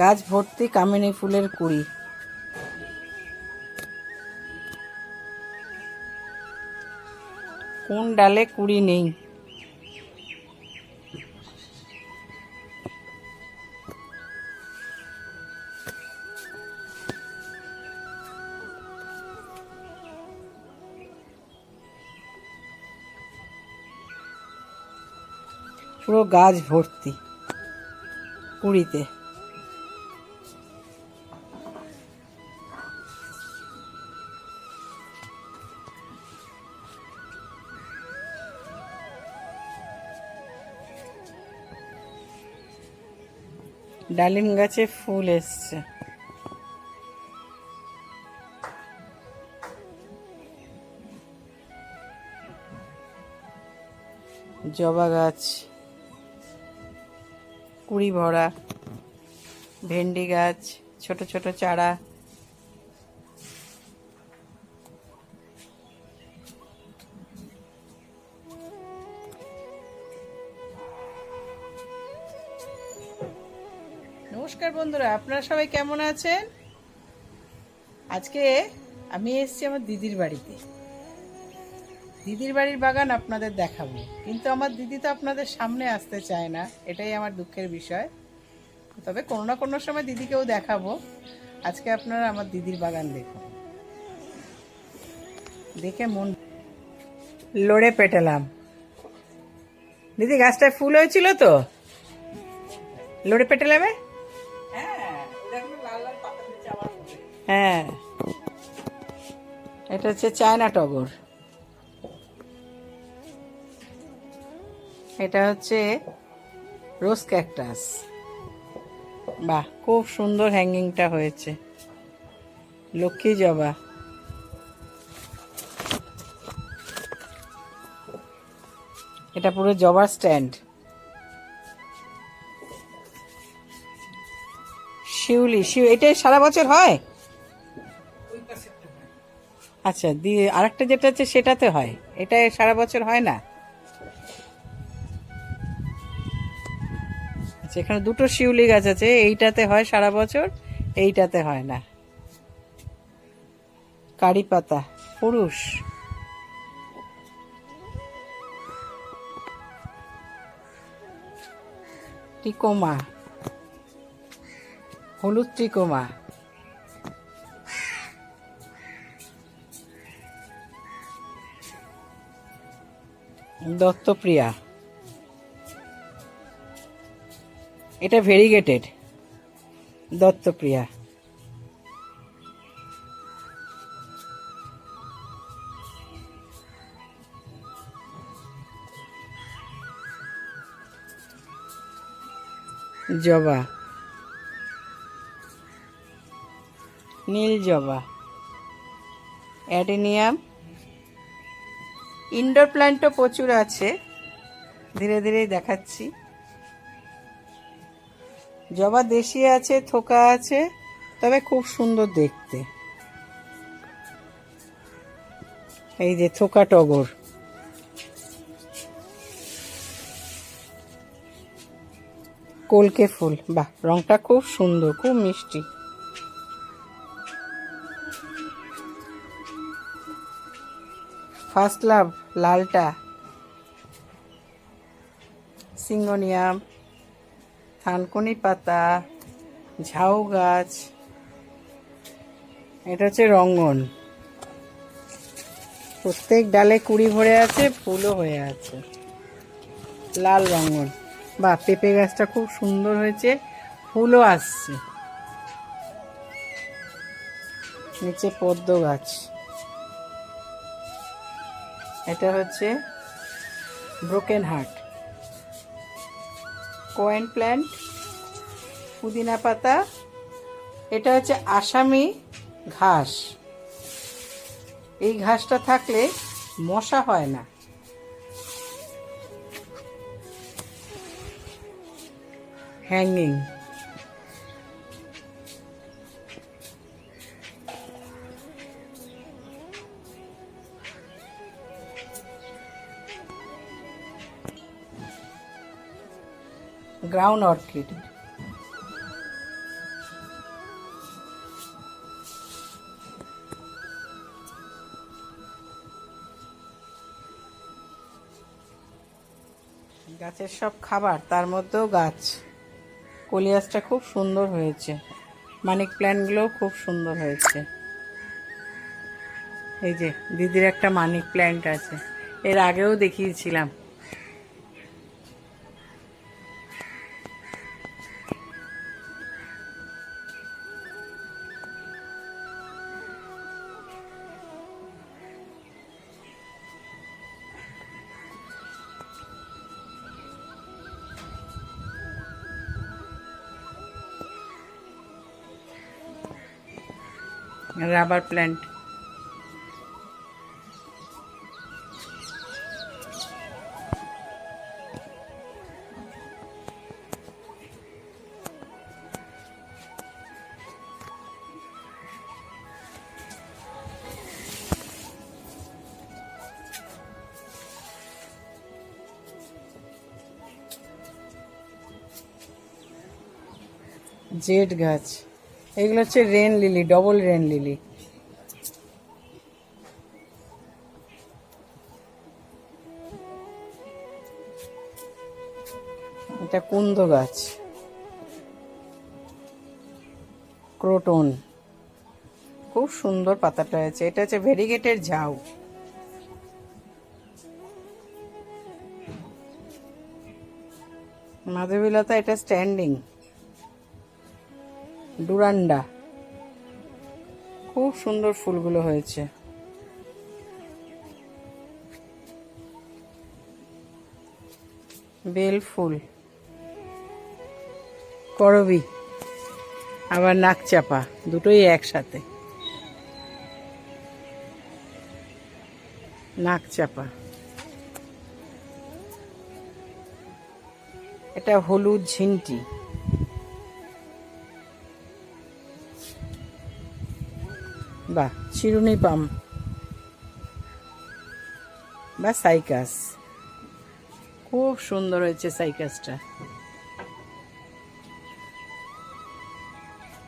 গাছ ভর্তি কামিনী ফুলের কুড়ি। কোন ডালে কুড়ি নেই? পুরো গাছ ভর্তি কুড়িতে। ডালিম গাছে ফুল এসছে। জবা গাছ কুড়ি ভরা। ভেন্ডি গাছ ছোট ছোট চারা। নমস্কার বন্ধুরা, আপনারা সবাই কেমন আছেন? আজকে আমি এসেছি আমার দিদির বাড়িতে। দিদির বাড়ির বাগান আপনাদের দেখাবো, কিন্তু আমার দিদি তো আপনাদের সামনে আসতে চায় না, এটাই আমার দুঃখের বিষয়। তবে কোনো না কোনো সময় দিদিকেও দেখাবো। আজকে আপনারা আমার দিদির বাগান দেখুন, দেখে মন লড়ে পেটালাম। দিদি গাছটায় ফুল হয়েছিল তো, লড়ে পেটালামে। হ্যাঁ, এটা হচ্ছে চায়না টগর। এটা হচ্ছে রোজ ক্যাকটাস। বাহ, খুব সুন্দর হ্যাঙ্গিংটা হয়েছে। লক্ষ্মী জবা। এটা পুরো জবার স্ট্যান্ড। শিউলি, এটা সারা বছর হয়? আচ্ছা, দিয়ে আরেকটা যেটা আছে সেটাতে হয়, এটা সারা বছর হয় না। আচ্ছা, এখানে দুটো শিউলি গাছ আছে, এইটাতে হয় সারা বছর, এইটাতে হয় না। কারি পাতা পুরুষ। টিকোমা, হলুদ টিকোমা। দত্তপ্রিয়া, এটা ভেরিগেটেড দত্তপ্রিয়া। জবা, নীল জবা, অ্যাডেনিয়াম। ইনডোর প্ল্যান্টও প্রচুর আছে, ধীরে ধীরে দেখাচ্ছি। জবা দেশি আছে, থোকা আছে, তবে খুব সুন্দর দেখতে। এই যে থোকা টগর। কলকে ফুল, বাহ, রংটা খুব সুন্দর, খুব মিষ্টি। ফার্স্ট লাভ লালটা। সিঙ্গোনিয়াম, থানকুনি পাতা, ঝাউ গাছ। এটা হচ্ছে রঙ্গন। প্রত্যেক ডালে কুড়ি ভরে আছে, ফুলও হয়ে আছে। লাল রঙ্গন। বা পেঁপে গাছটা খুব সুন্দর হয়েছে, ফুলও আসছে। নিচে পদ্ম গাছ। এটা হচ্ছে ব্রোকেন হার্ট। কয়েন প্ল্যান্ট, পুদিনা পাতা। এটা হচ্ছে আসামি ঘাস। এই ঘাসটা থাকলে মশা হয় না। হ্যাঙ্গিং। Ground orchid. গাছের সব খাবার, তার মধ্যেও গাছ। কলিয়াসটা খুব সুন্দর হয়েছে, মানিক প্ল্যান্টগুলোও খুব সুন্দর হয়েছে। এই যে দিদির একটা মানিক প্ল্যান্ট আছে, এর আগেও দেখিয়েছিলাম। Rubber plant. জেড গাছ, এগুলো হচ্ছে rain lily, double rain lily. এটা কুন্দ গাছ, ক্রোটন, খুব সুন্দর পাতাটা হয়েছে। এটা হচ্ছে ভেরিগেটের ঝাউ। মাধবীলতা, এটা স্ট্যান্ডিং। ডুরান্ডা, খুব সুন্দর ফুলগুলো হয়েছে। বেল ফুল, করবি, আবার নাকচাপা, দুটোই একসাথে। নাকচাপা, এটা হলুদ ঝিন্টি। বা চিরুনি পাম বা সাইকাস, খুব সুন্দর হয়েছে সাইকাসটা।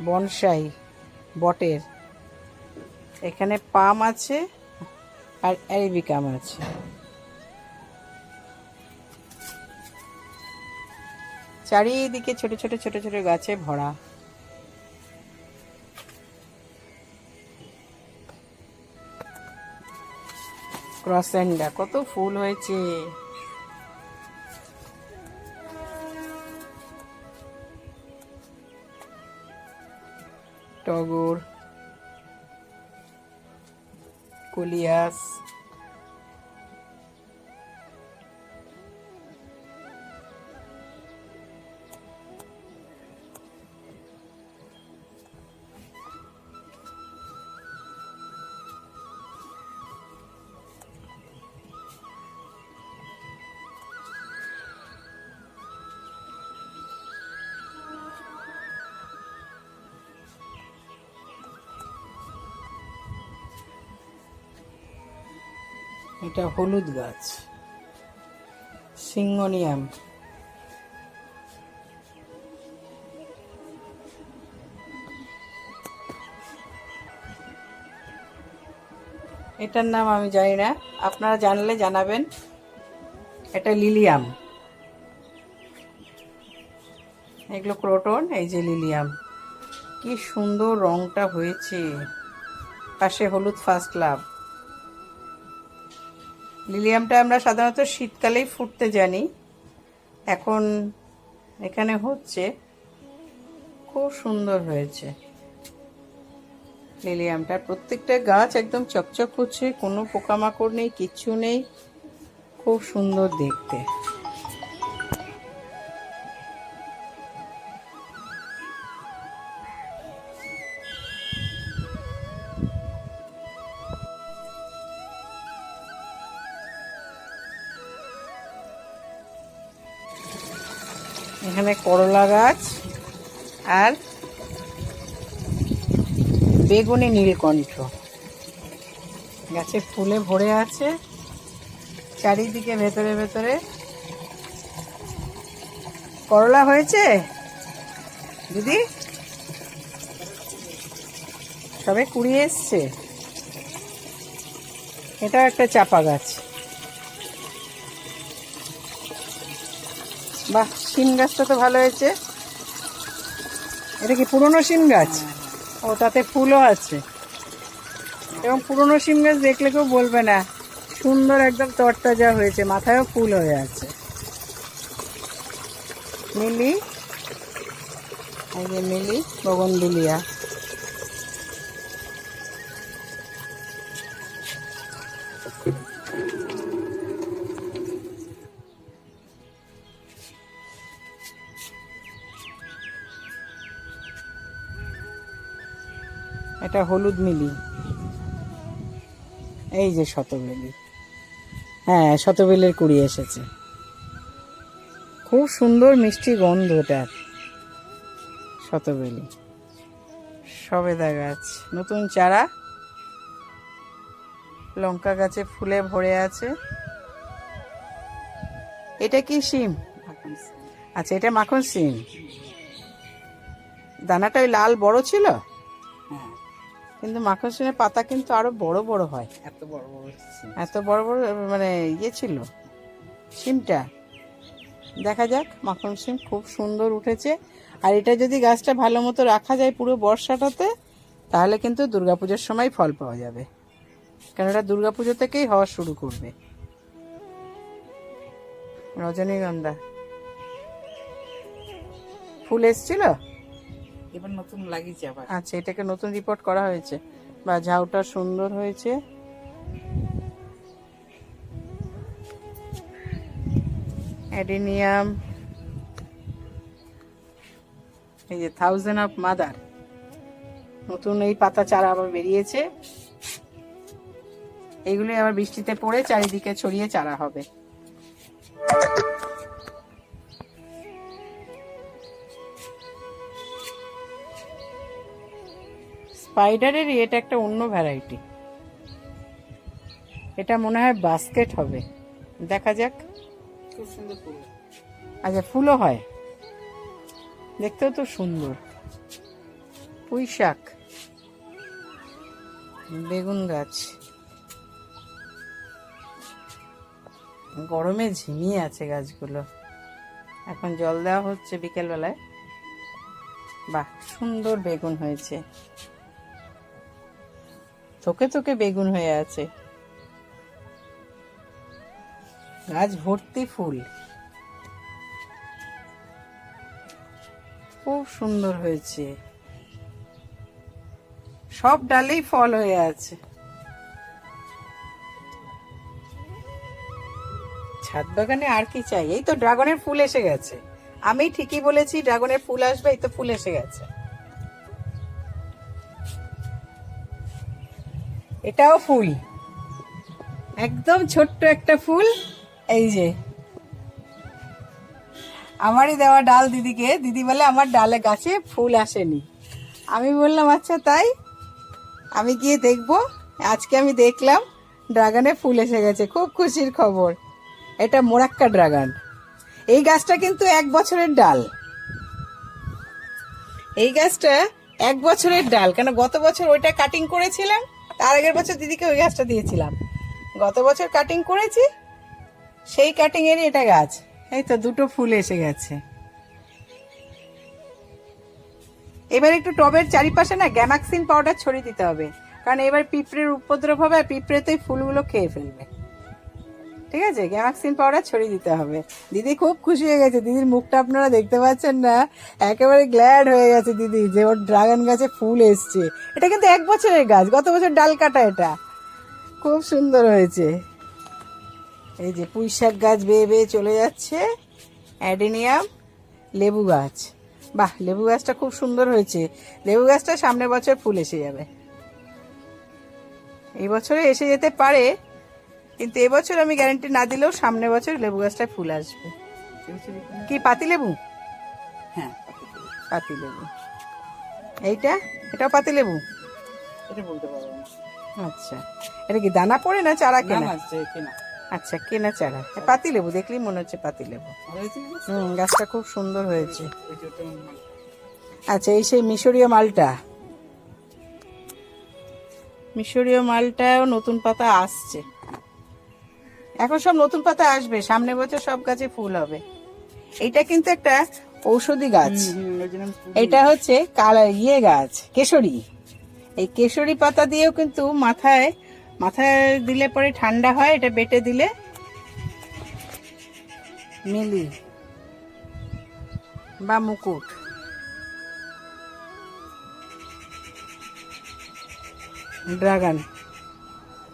বনসাই, বটের, এখানে পাম আছে আর অ্যারাবিকাম আছে। চারিদিকে ছোট ছোট ছোট ছোট গাছে ভরা। ক্রসেন্ডা, কত ফুল হয়েছে। টগর, কলিয়াস, এটা হলুদ গাছ, সিঙ্গোনিয়াম। এটার নাম আমি জানি না, আপনারা জানলে জানাবেন। এটা লিলিয়াম, এগুলো ক্রোটন। এই যে লিলিয়াম, কি সুন্দর রংটা হয়েছে। পাশে হলুদ ফার্স্ট লাভ। লিলিয়ামটা আমরা সাধারণত শীতকালেই ফুটতে জানি, এখন এখানে হচ্ছে, খুব সুন্দর হয়েছে লিলিয়ামটা। প্রত্যেকটা গাছ একদম চকচক করছে, কোনো পোকামাকড় নেই, কিচ্ছু নেই, খুব সুন্দর দেখতে। এখানে করলা গাছ আর বেগুনি নীলকণ্ঠ, গাছে ফুলে ভরে আছে চারিদিকে। ভেতরে ভেতরে করলা হয়েছে দিদি, সবে কুড়িয়ে এসছে। এটা একটা চাপা গাছ, বাহ, শিম গাছটা তো ভালো হয়েছে। এটা কি পুরনো শিম গাছ? ও, তাতে ফুলও আছে। এবং পুরনো শিম গাছ দেখলে কেউ বলবে না, সুন্দর একদম তরতাজা হয়েছে, মাথায়ও ফুল হয়ে আছে। মিলি, এই যে মিলি বগনভিলিয়া। এটা হলুদ মিলি। এই যে শতবেলি, হ্যাঁ শতবেলির কুড়ি এসেছে। খুব সুন্দর মিষ্টি গন্ধ এটার। শতবেলি, সবেদা গাছ, নতুন চারা। লঙ্কা গাছে ফুলে ভরে আছে। এটা কি শিম? আচ্ছা, এটা মাখন শিম। দানাটা ওই লাল বড় ছিল, কিন্তু মাখন শিমের পাতা কিন্তু আরো বড় বড় হয়। এত বড় বড়, এত বড় বড় মানে ইয়ে ছিল শিমটা। দেখা যাক, মাখন শিম খুব সুন্দর উঠেছে। আর এটা যদি গাছটা ভালো মতো রাখা যায় পুরো বর্ষাটাতে, তাহলে কিন্তু দুর্গাপুজোর সময় ফল পাওয়া যাবে, কারণ এটা দুর্গাপুজো থেকেই হওয়া শুরু করবে। রজনীগন্ধা ফুল এসছিল, এবার নতুন লাগিয়েছে আবার। আচ্ছা, এটাকে নতুন রিপোর্ট করা হয়েছে। বা ঝাউটা সুন্দর হয়েছে। অ্যাডেনিয়াম, এই যে থাউজেন্ড অফ মাদার, নতুন এই পাতা চারা আবার বেরিয়েছে। এইগুলি আবার বৃষ্টিতে পড়ে চারিদিকে ছড়িয়ে চারা হবে। স্পাইডারের এটা একটা অন্য ভ্যারাইটি। এটা মনে হয় বাস্কেট হবে, দেখা যাক। খুব সুন্দর ফুল। আচ্ছা, ফুলও হয়, দেখতেও তো সুন্দর। পুঁই শাক, বেগুন গাছ, গরমে ঝিমিয়ে আছে গাছগুলো। এখন জল দেওয়া হচ্ছে বিকেল বেলায়। বাহ, সুন্দর বেগুন হয়েছে, থোকে থোকে বেগুন হয়ে আছে। গাছ ভর্তি ফুল, খুব সুন্দর হয়েছে। সব ডালেই ফল হয়ে আছে। ছাদ বাগানে আর কি চাই? এই তো ড্রাগনের ফুল এসে গেছে। আমি ঠিকই বলেছি, ড্রাগনের ফুল আসবে। এই তো ফুল এসে গেছে। এটাও ফুল, একদম ছোট্ট একটা ফুল। এই যে আমারই দেওয়া ডাল দিদিকে। দিদি বলে আমার ডালে গাছে ফুল আসেনি। আমি বললাম আচ্ছা তাই, আমি গিয়ে দেখবো। আজকে আমি দেখলাম ড্রাগনে ফুল এসে গেছে, খুব খুশির খবর। এটা মোরাক্কা ড্রাগন। এই গাছটা কিন্তু 1 বছরের ডাল। এই গাছটা 1 বছরের ডাল, কেন গত বছর ওইটা কাটিং করেছিলাম, তার আগের বছর দিদিকে ওই গাছটা দিয়েছিলাম। গত বছর কাটিং করেছি, সেই কাটিং এরই এটা গাছ। এই তো দুটো ফুল এসে গেছে। এবার একটু টবের চারিপাশে না গ্যামাক্সিন পাউডার ছড়িয়ে দিতে হবে, কারণ এবার পিঁপড়ের উপদ্রব হবে, আর পিঁপড়ে তো এই ফুলগুলো খেয়ে ফেলবে। ঠিক আছে, গ্যামাক্সিন পাউডার ছড়িয়ে দিতে হবে। দিদি খুব খুশি হয়ে গেছে। দিদির মুখটা আপনারা দেখতে পাচ্ছেন না, একেবারে গ্ল্যাড হয়ে গেছে দিদি যে ওর ড্রাগন গাছে ফুল এসছে। এটা কিন্তু 1 বছরের গাছ, গত বছর ডাল কাটা। এটা খুব সুন্দর হয়েছে। এই যে পুঁই শাক গাছ বেয়ে বেয়ে চলে যাচ্ছে। অ্যাডেনিয়াম, লেবু গাছ। বাহ, লেবু গাছটা খুব সুন্দর হয়েছে। লেবু গাছটা সামনের বছর ফুল এসে যাবে। এই বছরে এসে যেতে পারে, কিন্তু এবছর আমি গ্যারান্টি না দিলেও সামনের বছর লেবু গাছটায় ফুল আসবে। কি পাতি লেবু? হ্যাঁ, পাতি লেবু। এটাও পাতি লেবু? এটা বলতে পারবো না। আচ্ছা, এটা কি দানা পড়ে না চারা কেনা? আচ্ছা, কেনা চারা। পাতি লেবু দেখলেই মনে হচ্ছে পাতি লেবু। গাছটা খুব সুন্দর হয়েছে। আচ্ছা, এই সেই মিশরীয় মালটা। মিশরীয় মালটাও নতুন পাতা আসছে। এখন সব নতুন পাতা আসবে, সামনের বছর সব গাছে ফুল হবে। এটা কিন্তু একটা ঔষধি গাছ। এটা হচ্ছে কালা গাছ, কেশরী। এই কেশরী পাতা দিয়েও কিন্তু মাথায় মাথায় দিলে পরে ঠান্ডা হয়। এটা বেটে দিলে মিলি বা মুকুট। ড্রাগন,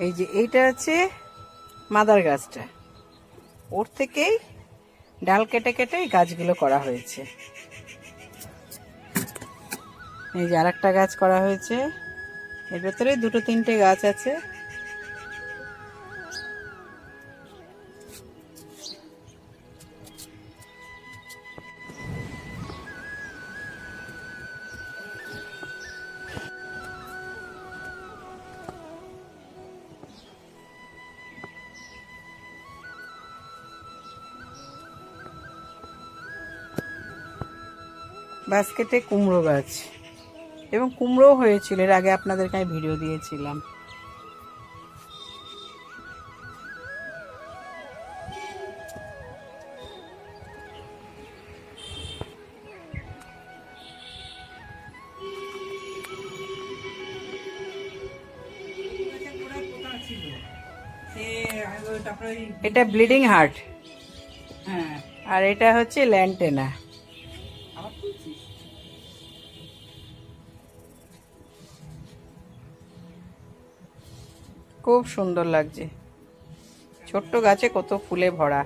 এই যে এইটা হচ্ছে মাদার গাছটা, ওর থেকেই ডাল কেটে কেটে এই গাছগুলো করা হয়েছে। এই যে আরেকটা গাছ করা হয়েছে, এর ভেতরে 2-3টে গাছ আছে। বাস্কেটে কুমড়ো গাছ, এবং কুমড়ো হয়েছিল, এর আগে আপনাদেরকে আমি ভিডিও দিয়েছিলাম। এটা ব্লিডিং হার্ট, আর এটা হচ্ছে ল্যান্টেনা। খুব সুন্দর লাগছে, ছোট্ট গাছে কত ফুলে ভরা,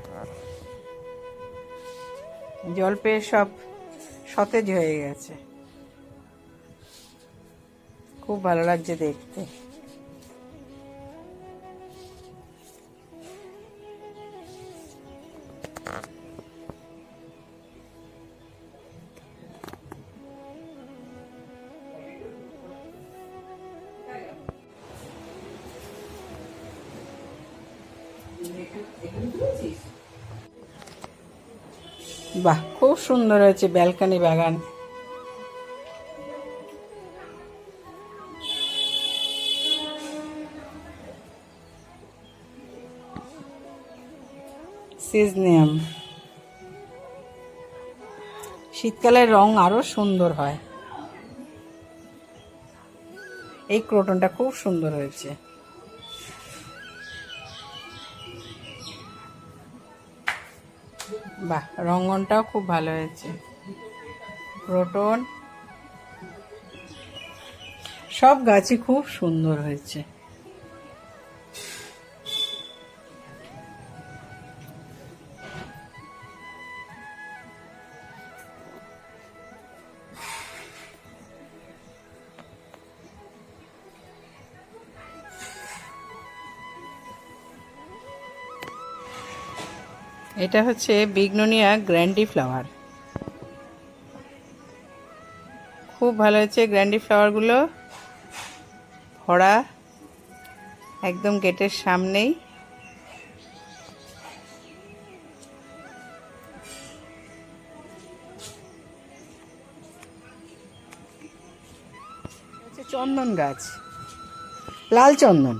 জল পেয়ে সব সতেজ হয়ে গেছে। খুব ভালো লাগছে দেখতে। বাহ, খুব সুন্দর হয়েছে ব্যালকনি বাগান। সিজনিয়াম, শীতকালে রং আরো সুন্দর হয়। এই ক্রোটনটা খুব সুন্দর হয়েছে। বাহ, রঙনটাও খুব ভালো হয়েছে। ক্রোটন, সব গাছই খুব সুন্দর হয়েছে। এটা হচ্ছে বিগনোনিয়া গ্র্যান্ডি ফ্লাওয়ার, খুব ভালো হয়েছে। গ্র্যান্ডি ফ্লাওয়ারগুলো ভরা একদম গেটের সামনেই। চন্দন গাছ, লাল চন্দন,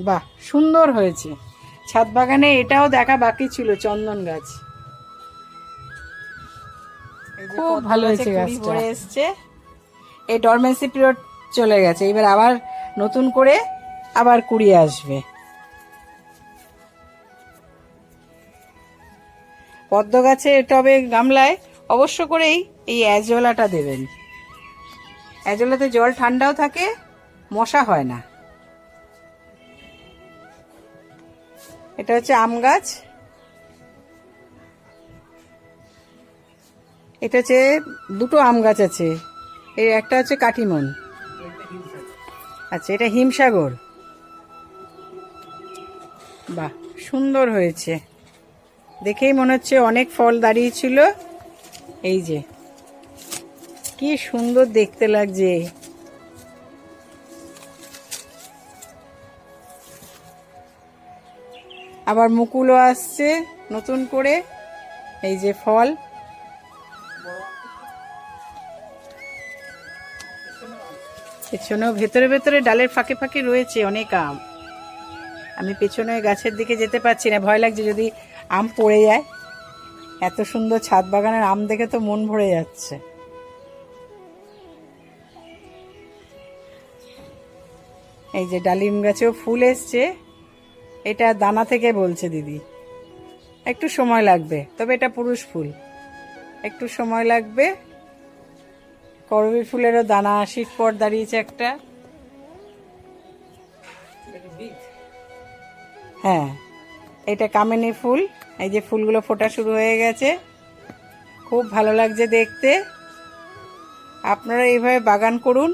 বাহ সুন্দর হয়েছে। ছাদ বাগানে এটাও দেখা বাকি ছিল, চন্দন গাছ। খুব ভালো হয়েছে গাছটা, ভরে এসছে। এই ডরমেন্সি পিরিয়ড চলে গেছে, এবার আবার নতুন করে আবার কুড়ি আসবে। পদ্ম গাছে টবে গামলায় অবশ্য করেই এই অ্যাজোলাটা দেবেন। অ্যাজোলাতে জল ঠান্ডাও থাকে, মশা হয় না। এটা হচ্ছে আম গাছ, এটা হচ্ছে 2টো আম গাছ আছে। এই একটা হচ্ছে কাটিমন, আচ্ছা এটা হিমসাগর। বাহ সুন্দর হয়েছে, দেখেই মনে হচ্ছে অনেক ফল দাঁড়িয়েছিল। এই যে কি সুন্দর দেখতে লাগছে। আবার মুকুলও আসছে নতুন করে। এই যে ফল, পেছনেও ভেতরে ভেতরে ডালের ফাঁকে ফাঁকে রয়েছে অনেক আম। আমি পেছনে গাছের দিকে যেতে পারছি না, ভয় লাগছে যদি আম পড়ে যায়। এত সুন্দর ছাদ বাগানের আম দেখে তো মন ভরে যাচ্ছে। এই যে ডালিম গাছেও ফুল এসছে, এটা দানা থেকে বলছে দিদি, একটু সময় লাগবে, তবে এটা পুরুষ ফুল, একটু সময় লাগবে। করবী ফুলেরও দানা শীত পর দাঁড়িয়েছে একটা। হ্যাঁ, এটা কামিনী ফুল, এই যে ফুলগুলো ফোটা শুরু হয়ে গেছে, খুব ভালো লাগছে দেখতে। আপনারা এইভাবে বাগান করুন,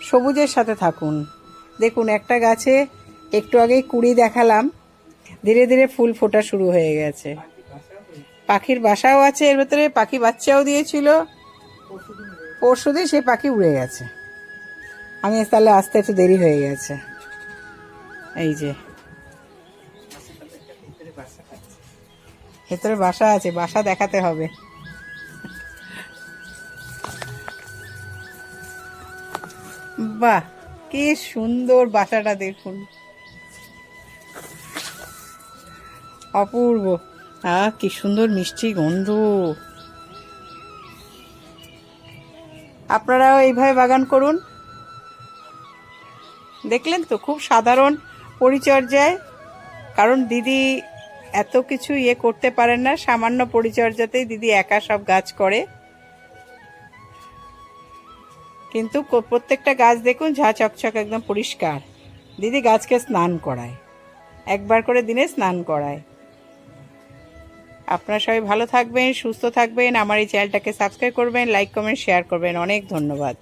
সবুজের সাথে থাকুন। দেখুন একটা গাছে একটু আগেই কুড়ি দেখালাম, ধীরে ধীরে ফুল ফোটা শুরু হয়ে গেছে। পাখির বাসাও আছে এর ভেতরে, পাখি বাচ্চাও দিয়েছিল, পরশুদিন সে পাখি উড়ে গেছে। আমি তাহলে আসতে একটু দেরি হয়ে গেছে। এই যে ভেতরে বাসা আছে, বাসা দেখাতে হবে। বাহ, কি সুন্দর বাসাটা দেখুন, অপূর্ব। কি সুন্দর মিষ্টি গন্ধ। আপনারাও এইভাবে বাগান করুন। দেখলেন তো, খুব সাধারণ পরিচর্যায়, কারণ দিদি এত কিছু করতে পারেন না, সামান্য পরিচর্যাতেই দিদি একা সব গাছ করে। কিন্তু প্রত্যেকটা গাছ দেখুন ঝা চকচক একদম পরিষ্কার। দিদি গাছকে স্নান করায়, একবার করে দিনে স্নান করায়। আপনারা সবাই ভালো থাকবেন, সুস্থ থাকবেন, আমার এই চ্যানেলটাকে সাবস্ক্রাইব করবেন, লাইক কমেন্ট শেয়ার করবেন। অনেক ধন্যবাদ।